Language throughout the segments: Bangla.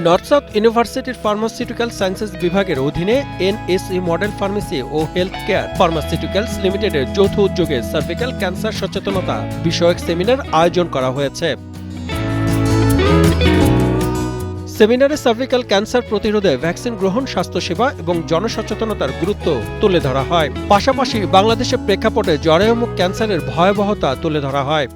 নর্থ সাউথ ইউনিভার্সিটির ফার্মাসিউটিক্যাল সায়েন্সেস বিভাগের অধীনে এনএসই মডেল ফার্মেসি ও হেলথ কেয়ার ফার্মাসিউটিক্যালস লিমিটেডের যৌথ উদ্যোগে সার্ভিক্যাল ক্যান্সার সচেতনতা বিষয়ক সেমিনার আয়োজন করা হয়েছে। সেমিনারে সার্ভিক্যাল ক্যান্সার প্রতিরোধে ভ্যাকসিন গ্রহণ, স্বাস্থ্যসেবা এবং জনসচেতনতার গুরুত্ব তুলে ধরা হয়। পাশাপাশি বাংলাদেশের প্রেক্ষাপটে জরায়ুমুখ ক্যান্সারের ভয়াবহতা তুলে ধরা হয়।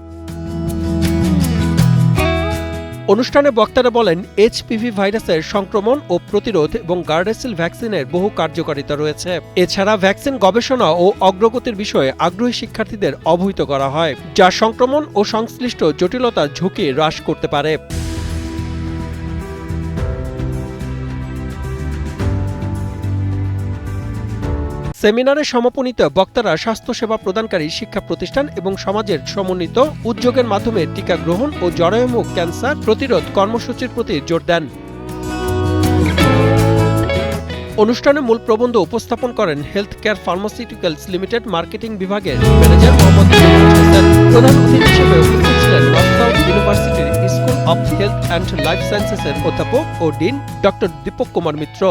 অনুষ্ঠানে বক্তারা বলেন, এইচপিভি ভাইরাসের সংক্রমণ ও প্রতিরোধ এবং গার্ডাসিল ভ্যাকসিনের বহু কার্যকারিতা রয়েছে। এছাড়া ভ্যাকসিন গবেষণা ও অগ্রগতির বিষয়ে আগ্রহী শিক্ষার্থীদের অবহিত করা হয়, যা সংক্রমণ ও সংশ্লিষ্ট জটিলতার ঝুঁকি হ্রাস করতে পারে। সেমিনারে সমাপনীত বক্তারা স্বাস্থ্যসেবা প্রদানকারী শিক্ষা প্রতিষ্ঠান এবং সমাজের সমন্বিত উদ্যোগের মাধ্যমে টিকা গ্রহণ ও জরায়ুমুখ ক্যান্সার প্রতিরোধ কর্মসূচির প্রতি জোর দেন। অনুষ্ঠানে মূল প্রবন্ধ উপস্থাপন করেন health care pharmaceuticals limited marketing বিভাগের ম্যানেজার মোহাম্মদ হোসেন। প্রধান অতিথি হিসেবে উপস্থিত ছিলেন নর্থ সাউথ ইউনিভার্সিটির school of health and life সায়েন্সেসের অধ্যাপক ও ডিন ডক্টর দীপক কুমার মিত্র।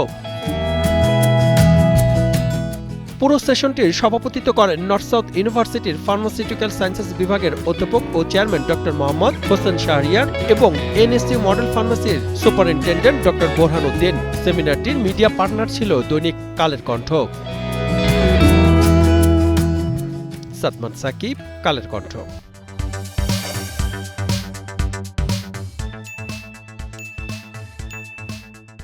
পুরো সেশনটির সভাপতিত্ব করেন নর্থ সাউথ ইউনিভার্সিটির ফার্মাসিউটিক্যাল সায়েন্সেস বিভাগের অধ্যাপক ও চেয়ারম্যান ডক্টর মোহাম্মদ হোসেন শাহরিয়ার এবং এনএসইউ মডেল ফার্মেসির সুপারিনটেন্ডেন্ট ডক্টর বোরহান উদ্দিন। সেমিনারটির মিডিয়া পার্টনার ছিল দৈনিক কালের কণ্ঠ। সাদমান সাকিব, কালের কণ্ঠ।